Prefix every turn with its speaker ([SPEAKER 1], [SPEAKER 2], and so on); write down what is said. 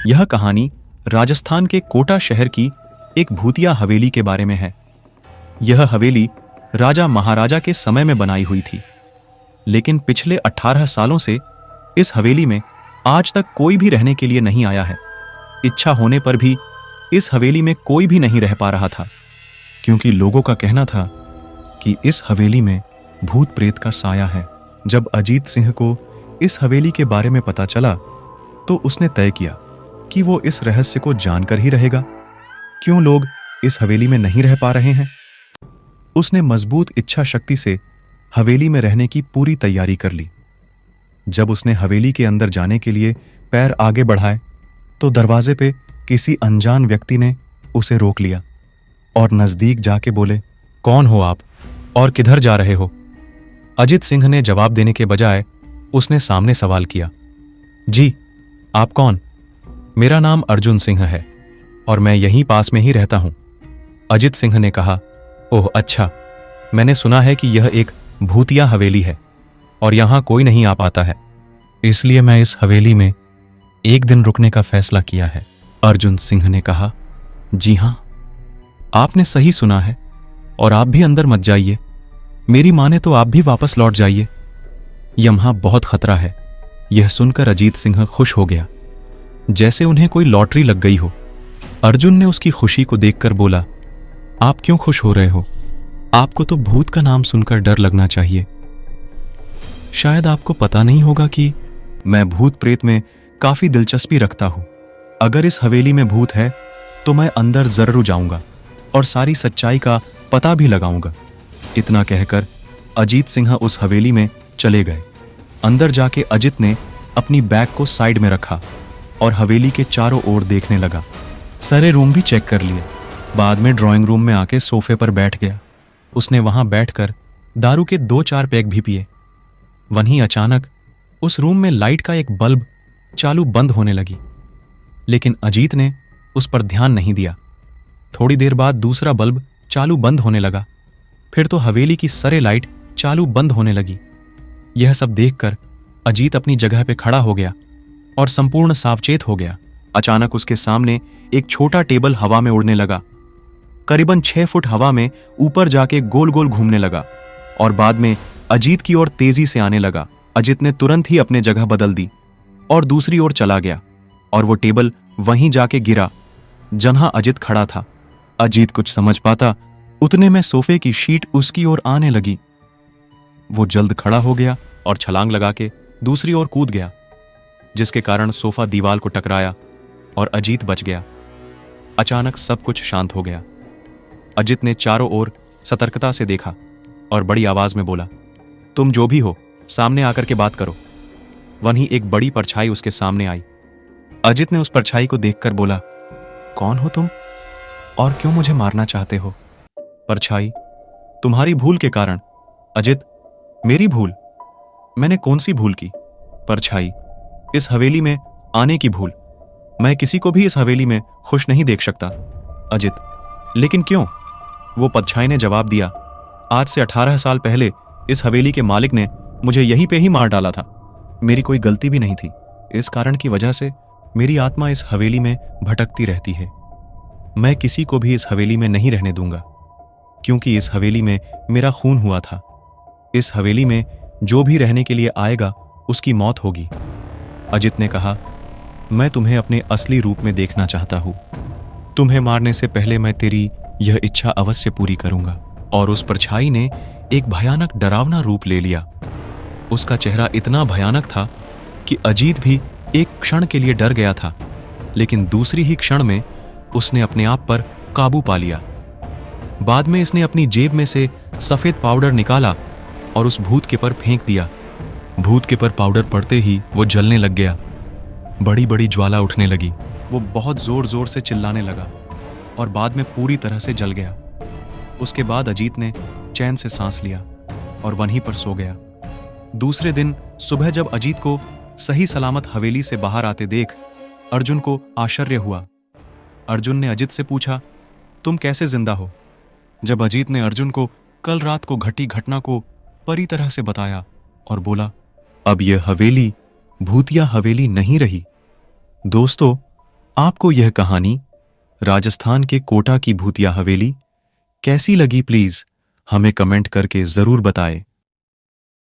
[SPEAKER 1] यह कहानी राजस्थान के कोटा शहर की एक भूतिया हवेली के बारे में है। यह हवेली राजा महाराजा के समय में बनाई हुई थी, लेकिन पिछले 18 सालों से इस हवेली में आज तक कोई भी रहने के लिए नहीं आया है। इच्छा होने पर भी इस हवेली में कोई भी नहीं रह पा रहा था, क्योंकि लोगों का कहना था कि इस हवेली में भूत प्रेत का साया है। जब अजीत सिंह को इस हवेली के बारे में पता चला तो उसने तय किया कि वो इस रहस्य को जानकर ही रहेगा। क्यों लोग इस हवेली में नहीं रह पा रहे हैं? उसने मजबूत इच्छा शक्ति से हवेली में रहने की पूरी तैयारी कर ली। जब उसने हवेली के अंदर जाने के लिए पैर आगे बढ़ाए तो दरवाजे पे किसी अनजान व्यक्ति ने उसे रोक लिया और नजदीक जाके बोले, कौन हो आप और किधर जा रहे हो? अजित सिंह ने जवाब देने के बजाय उसने सामने सवाल किया, जी आप कौन? मेरा नाम अर्जुन सिंह है और मैं यहीं पास में ही रहता हूं। अजित सिंह ने कहा, ओह अच्छा, मैंने सुना है कि यह एक भूतिया हवेली है और यहां कोई नहीं आ पाता है, इसलिए मैं इस हवेली में एक दिन रुकने का फैसला किया है। अर्जुन सिंह ने कहा, जी हां, आपने सही सुना है और आप भी अंदर मत जाइए। मेरी माने तो आप भी वापस लौट जाइए, यहां बहुत खतरा है। यह सुनकर अजीत सिंह खुश हो गया, जैसे उन्हें कोई लॉटरी लग गई हो। अर्जुन ने उसकी खुशी को देखकर बोला, आप क्यों खुश हो रहे हो? आपको तो भूत का नाम सुनकर डर लगना चाहिए। शायद आपको पता नहीं होगा कि मैं भूत प्रेत में काफी दिलचस्पी रखता हूं। अगर इस हवेली में भूत है तो मैं अंदर जरूर जाऊंगा और सारी सच्चाई का पता भी लगाऊंगा। इतना कहकर अजीत सिंह उस हवेली में चले गए। अंदर जाके अजित ने अपनी बैग को साइड में रखा और हवेली के चारों ओर देखने लगा। सारे रूम भी चेक कर लिए। बाद में ड्राइंग रूम में आके सोफे पर बैठ गया। उसने वहां बैठकर दारू के 2-4 पैक भी पिए। वहीं अचानक उस रूम में लाइट का एक बल्ब चालू बंद होने लगी, लेकिन अजीत ने उस पर ध्यान नहीं दिया। थोड़ी देर बाद दूसरा बल्ब चालू बंद होने लगा, फिर तो हवेली की सारे लाइट चालू बंद होने लगी। यह सब देखकर अजीत अपनी जगह पे खड़ा हो गया और संपूर्ण सावचेत हो गया। अचानक उसके सामने एक छोटा टेबल हवा में उड़ने लगा। करीबन 6 फुट हवा में ऊपर जाके गोल गोल घूमने लगा और बाद में अजीत की ओर तेजी से आने लगा। अजीत ने तुरंत ही अपने जगह बदल दी और दूसरी ओर चला गया और वो टेबल वहीं जाके गिरा जहां अजीत खड़ा था। अजीत कुछ समझ पाता उतने में सोफे की शीट उसकी ओर आने लगी। वो जल्द खड़ा हो गया और छलांग लगा के दूसरी ओर कूद गया, जिसके कारण सोफा दीवार को टकराया और अजीत बच गया। अचानक सब कुछ शांत हो गया। अजीत ने चारों ओर सतर्कता से देखा और बड़ी आवाज में बोला, तुम जो भी हो सामने आकर के बात करो। वहीं एक बड़ी परछाई उसके सामने आई। अजीत ने उस परछाई को देखकर बोला, कौन हो तुम और क्यों मुझे मारना चाहते हो? परछाई, तुम्हारी भूल के कारण। अजीत, मेरी भूल? मैंने कौन सी भूल की? परछाई, इस हवेली में आने की भूल। मैं किसी को भी इस हवेली में खुश नहीं देख सकता। अजीत, लेकिन क्यों? वो परछाई ने जवाब दिया, आज से 18 साल पहले इस हवेली के मालिक ने मुझे यहीं पे ही मार डाला था। मेरी कोई गलती भी नहीं थी। इस कारण की वजह से मेरी आत्मा इस हवेली में भटकती रहती है। मैं किसी को भी इस हवेली में नहीं रहने दूंगा, क्योंकि इस हवेली में मेरा खून हुआ था। इस हवेली में जो भी रहने के लिए आएगा उसकी मौत होगी। अजीत ने कहा, मैं तुम्हें अपने असली रूप में देखना चाहता हूं। तुम्हें मारने से पहले मैं तेरी यह इच्छा अवश्य पूरी करूंगा। और उस परछाई ने एक भयानक डरावना रूप ले लिया। उसका चेहरा इतना भयानक था कि अजीत भी एक क्षण के लिए डर गया था, लेकिन दूसरी ही क्षण में उसने अपने आप पर काबू पा लिया। बाद में इसने अपनी जेब में से सफेद पाउडर निकाला और उस भूत के पर फेंक दिया। भूत के पर पाउडर पड़ते ही वो जलने लग गया। बड़ी बड़ी ज्वाला उठने लगी। वो बहुत जोर जोर से चिल्लाने लगा और बाद में पूरी तरह से जल गया। उसके बाद अजीत ने चैन से सांस लिया और वहीं पर सो गया। दूसरे दिन सुबह जब अजीत को सही सलामत हवेली से बाहर आते देख अर्जुन को आश्चर्य हुआ। अर्जुन ने अजीत से पूछा, तुम कैसे जिंदा हो? जब अजीत ने अर्जुन को कल रात को घटी घटना को परी तरह से बताया और बोला, अब यह हवेली भूतिया हवेली नहीं रही। दोस्तों, आपको यह कहानी राजस्थान के कोटा की भूतिया हवेली कैसी लगी, प्लीज हमें कमेंट करके जरूर बताएं।